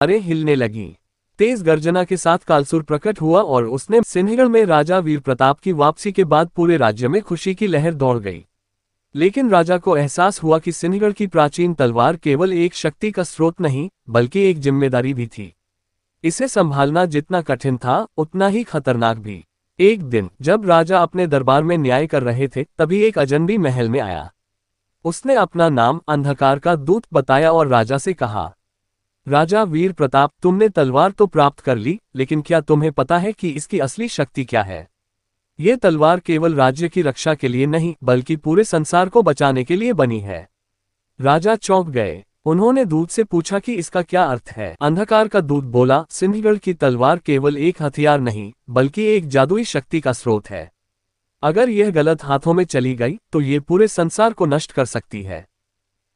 अरे हिलने लगी। तेज गर्जना के साथ कालसूर प्रकट हुआ और उसने सिंहगढ़ में राजा वीर प्रताप की वापसी के बाद पूरे राज्य में खुशी की लहर दौड़ गई। लेकिन राजा को एहसास हुआ कि सिंहगढ़ की प्राचीन तलवार केवल एक शक्ति का स्रोत नहीं बल्कि एक जिम्मेदारी भी थी। इसे संभालना जितना कठिन था उतना ही खतरनाक भी। एक दिन जब राजा अपने दरबार में न्याय कर रहे थे तभी एक अजनबी महल में आया। उसने अपना नाम अंधकार का दूत बताया और राजा से कहा, राजा वीर प्रताप, तुमने तलवार तो प्राप्त कर ली, लेकिन क्या तुम्हें पता है कि इसकी असली शक्ति क्या है? ये तलवार केवल राज्य की रक्षा के लिए नहीं बल्कि पूरे संसार को बचाने के लिए बनी है। राजा चौंक गए। उन्होंने दूत से पूछा कि इसका क्या अर्थ है। अंधकार का दूत बोला, सिंहगढ़ की तलवार केवल एक हथियार नहीं बल्कि एक जादुई शक्ति का स्रोत है। अगर यह गलत हाथों में चली गई तो ये पूरे संसार को नष्ट कर सकती है।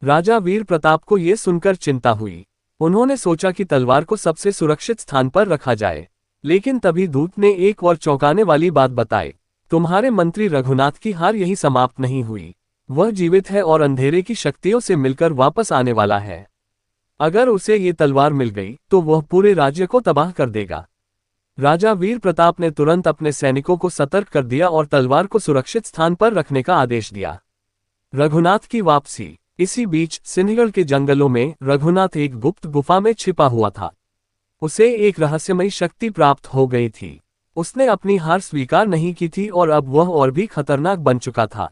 राजा वीर प्रताप को यह सुनकर चिंता हुई। उन्होंने सोचा कि तलवार को सबसे सुरक्षित स्थान पर रखा जाए। लेकिन तभी दूत ने एक और चौंकाने वाली बात बताई, तुम्हारे मंत्री रघुनाथ की हार यही समाप्त नहीं हुई। वह जीवित है और अंधेरे की शक्तियों से मिलकर वापस आने वाला है। अगर उसे ये तलवार मिल गई तो वह पूरे राज्य को तबाह कर देगा। राजा वीर प्रताप ने तुरंत अपने सैनिकों को सतर्क कर दिया और तलवार को सुरक्षित स्थान पर रखने का आदेश दिया। रघुनाथ की वापसी। इसी बीच सिंहगढ़ के जंगलों में रघुनाथ एक गुप्त गुफा में छिपा हुआ था। उसे एक रहस्यमयी शक्ति प्राप्त हो गई थी। उसने अपनी हार स्वीकार नहीं की थी और अब वह और भी खतरनाक बन चुका था।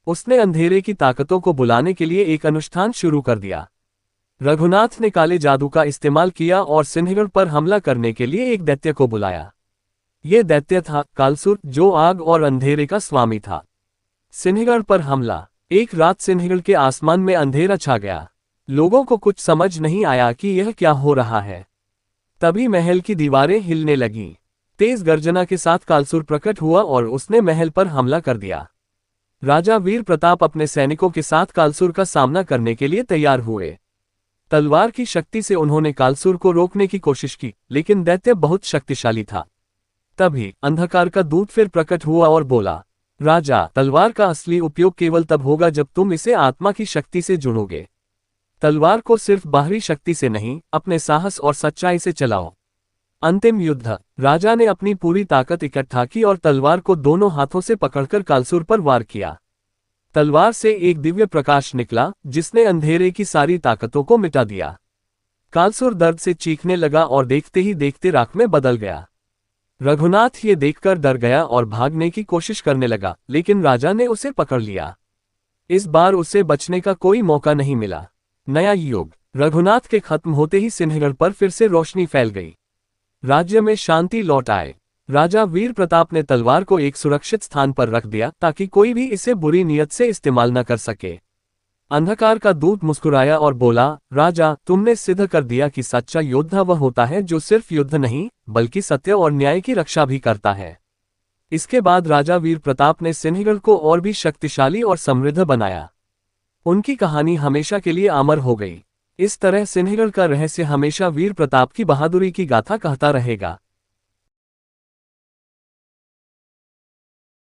उसने अंधेरे की ताकतों को बुलाने के लिए एक अनुष्ठान शुरू कर दिया। रघुनाथ ने काले जादू का इस्तेमाल किया और सिंहगढ़ पर हमला करने के लिए एक दैत्य को बुलाया। यह दैत्य था कालसूर, जो आग और अंधेरे का स्वामी था। सिंहगढ़ पर हमला। एक रात सिंहगढ़ के आसमान में अंधेरा छा गया। लोगों को कुछ समझ नहीं आया कि यह क्या हो रहा है। तभी महल की दीवारें हिलने लगीं। तेज गर्जना के साथ कालसूर प्रकट हुआ और उसने महल पर हमला कर दिया। राजा वीर प्रताप अपने सैनिकों के साथ कालसूर का सामना करने के लिए तैयार हुए। तलवार की शक्ति से उन्होंने कालसूर को रोकने की कोशिश की, लेकिन दैत्य बहुत शक्तिशाली था। तभी अंधकार का दूत फिर प्रकट हुआ और बोला, राजा, तलवार का असली उपयोग केवल तब होगा जब तुम इसे आत्मा की शक्ति से जुड़ोगे। तलवार को सिर्फ बाहरी शक्ति से नहीं, अपने साहस और सच्चाई से चलाओ। अंतिम युद्ध। राजा ने अपनी पूरी ताकत इकट्ठा की और तलवार को दोनों हाथों से पकड़कर कालसूर पर वार किया। तलवार से एक दिव्य प्रकाश निकला जिसने अंधेरे की सारी ताकतों को मिटा दिया। कालसूर दर्द से चीखने लगा और देखते ही देखते राख में बदल गया। रघुनाथ ये देखकर डर गया और भागने की कोशिश करने लगा, लेकिन राजा ने उसे पकड़ लिया। इस बार उसे बचने का कोई मौका नहीं मिला। नया युग। रघुनाथ के खत्म होते ही सिंहगढ़ पर फिर से रोशनी फैल गई। राज्य में शांति लौट आए। राजा वीर प्रताप ने तलवार को एक सुरक्षित स्थान पर रख दिया ताकि कोई भी इसे बुरी नीयत से इस्तेमाल न कर सके। अंधकार का दूत मुस्कुराया और बोला, राजा, तुमने सिद्ध कर दिया कि सच्चा योद्धा वह होता है जो सिर्फ युद्ध नहीं बल्कि सत्य और न्याय की रक्षा भी करता है। इसके बाद राजा वीर प्रताप ने सिंहगढ़ को और भी शक्तिशाली और समृद्ध बनाया। उनकी कहानी हमेशा के लिए अमर हो गई। इस तरह सिंहगढ़ का रहस्य हमेशा वीर प्रताप की बहादुरी की गाथा कहता रहेगा।